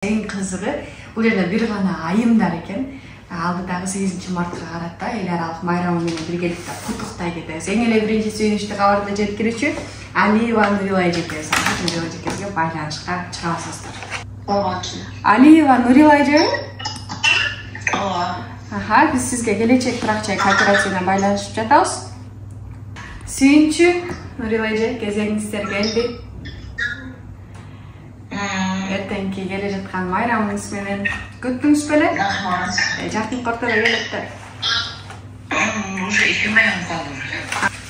Eң кызыгы бул жерде бир гана айымдар экен. Алдыдагы 8-мартка карата эл аралык майрамы менен биргеликте куттуктай кетебиз. Эң эле биринчи сүйүнүчтүү кабарды жеткирүүчү Алиева Нурила эжекебиз. Нурила эжекебизге байланышка чыгабыздар. Алиева Нурила эже? Ооба. Биз сизге келечек турак-жай кооперативине байланышып жатабыз. Сүйүнчү Нурила эже, кезегиңиздер келди. Эртеңки келе жаткан майрамыңыз менен күттүңүз беле? Жакын кортодо келет. Уже 2 майрам калды.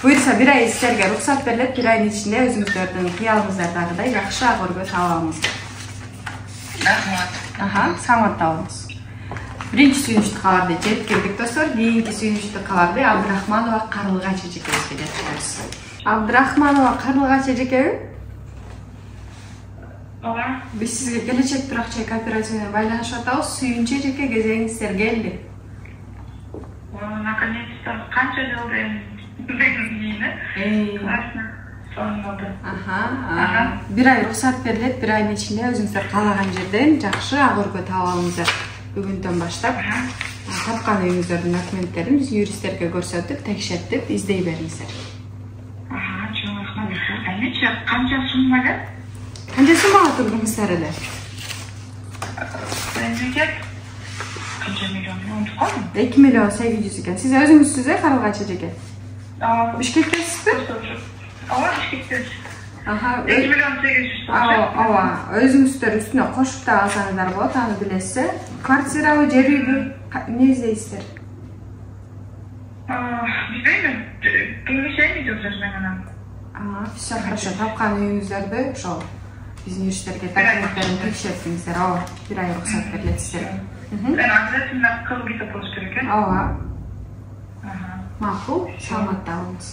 Буюрса бир ай силерге уруксат берилет, бир айдын ичинде өзүңүздөрдүн кыялыңыздардагыдай жакшы агыргө таба алыңыз. Рахмат. Саламатта болуңуз. Биринчи сүйүнүчтүү кабарды жеткирдик достор. Кийинки сүйүнүчтүү кабарды Абдрахманова Карлыгач эжекебизге жеткиребиз. Абдрахманова Карлыгач эжекеби? Биз сизге келечек турак-жай кооперативине байланышып атабыз. Сүйүнчү эжеке, кезегиңиздер келди. Наконец-то канча жылдан кийин сонун. Бир ай уруксат берилет, бир айдын ичинде өзүңүздөр каалаган жерден жакшы агыргө таба алыңыздар. Бүгүндөн баштап тапкан үйүңүздөрдүн документтерин биз юристтерге көрсөтүп, текшертип, издей бериңиздер. Чоң рахмат. Эмнече канча сумма эле? Канча суммага турдуңуздар эле? Канча миллион унутканмын. 2 миллион 800 экен. Сиз өзүңүзсүз Карлыгач эжеке? Бишкектесизби? Ооба, Бишкектесиз. 2 миллион 800. Ооба. Өзүңүздөр үстүнө кошуп да алсаңыздар болот, аны билесиз. Квартирабы, жер үйбү? Эмне издейсиздер? Билбеймин. Кеңешейин деп жатам. Все хорошо. Тапкан үйүңүздөрдү ошол биздин юристтерге документтерин текшертиңиздер. Ооба, бир ай уруксат берилет сиздерге. Обязательно кылгы болуш керек экен. Ооба. Макул, саламатта болуңуз.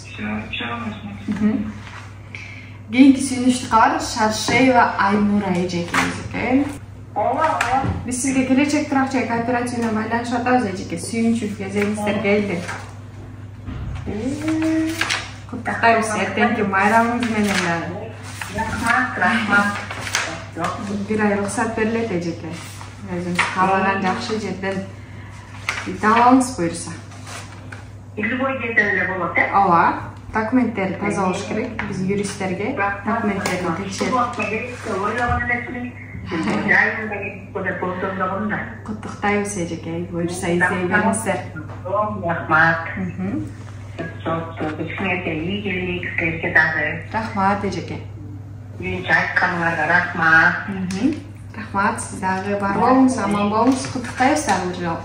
Кийинки сүйүнүчтүү кабар Шаршеева Айнура эжекебиз экен. Ооба. Биз сизге келечек турак-жай кооперативине байланышып атабыз эжеке. Сүйүнчү кезегиңиздер келди. Куттуктайбыз эртеңки майрамыңыз менен дагы. Рахмат. Бир ай уруксат берилет эжеке. Өзүңүз каалаган жакшы жерден таба алыңыз буюрса. Любой жерде эле болот, э? Ооба. Документтери таза болуш керек. Биз юристтерге документтерин текшерип. Куттуктайбыз эжеке. Буюрса издей бериңиздер. Рахмат. Кичинекей ийгилик силерге дагы. Рахмат эжеке. Үйүнчө айтканыңарга рахмат. Рахмат, сиз дагы бар болуңуз, аман болуңуз. Куттуктайбыз дагы бир жолу.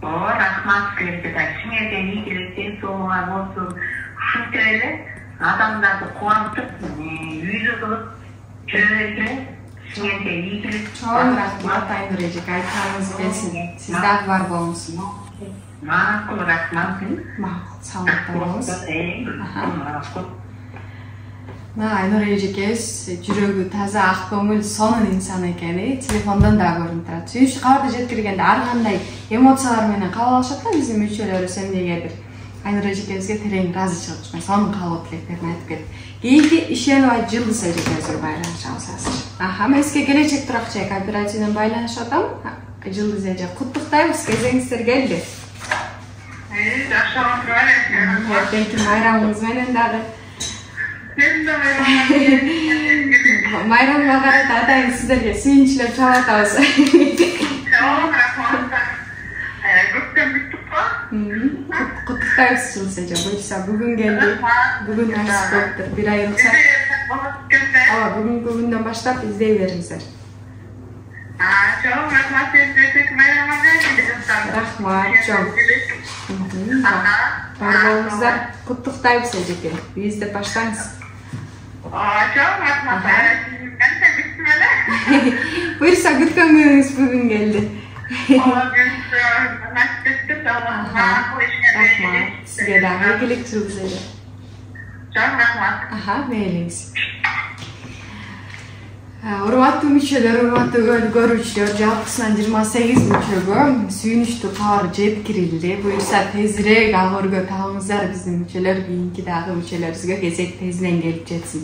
Рахмат силерге дагы. Кичинекей ийгилик, ден соолугуңар болсун. Ушинтип эле адамдарды кубантып, үйдө кылып жүрө берсең, кичинекей ийгилик. Чоң рахмат Айнура эжеке, айтканыңыз келсин. Сиз дагы бар болуңуз. Макул, рахмат. Макул, саламатта болуңуз. Айнура эжекебиз жүрөгү таза, ак көңүл, сонун инсан экени телефондон да көрүнүп турат. Сүйүнүчтүү кабарды жеткиргенде ар кандай эмоциялар менен кабыл алышат да биздин мүчөлөрүбүз эмнегедир. Айнура эжекебизге терең ыраазычылык менен сонун каалоо тилектерин айтып кетти. Кийинки Ишенова Жылдыз эжекебизге байланышабыз азыр. Мен сизге келечек турак-жай кооперативинен байланышып атам. Жылдыз эже, куттуктайбыз, кезегиңиздер келди. Жакшы отурайын. Эртеңки майрамыңыз менен дагы. Майрамга карата атайын сиздерге сүйүнчүлөп чалып атабыз. Куттуктайбыз Жылдыз эже. Буюрса бүгүн келди. Бүгүн насип болуптур. Бир ай уруксат. Ооба, бүгүнкү күндөн баштап издей бериңиздер. Чоң рахмат силерге. Рахмат, чоң. Бар болуңуздар. Куттуктайбыз эжеке. Бизди баштаңыз. Чоң рахмат. Буюрса күткөн күнүңүз бүгүн келди. Рахмат. Сизге дагы ийгилик Жылдыз эже. Чоң рахмат. Мейлиңиз. Урматтуу мүчөлөр, урматтуу көрүүчүлөр, жалпысынан 28 мүчөгө сүйүнүчтүү кабар жеткирилди. Буюрса тезирээк ак өргө табыңыздар биздин мүчөлөр, кийинки дагы мүчөлөрүбүзгө кезек тезинен келип жетсин.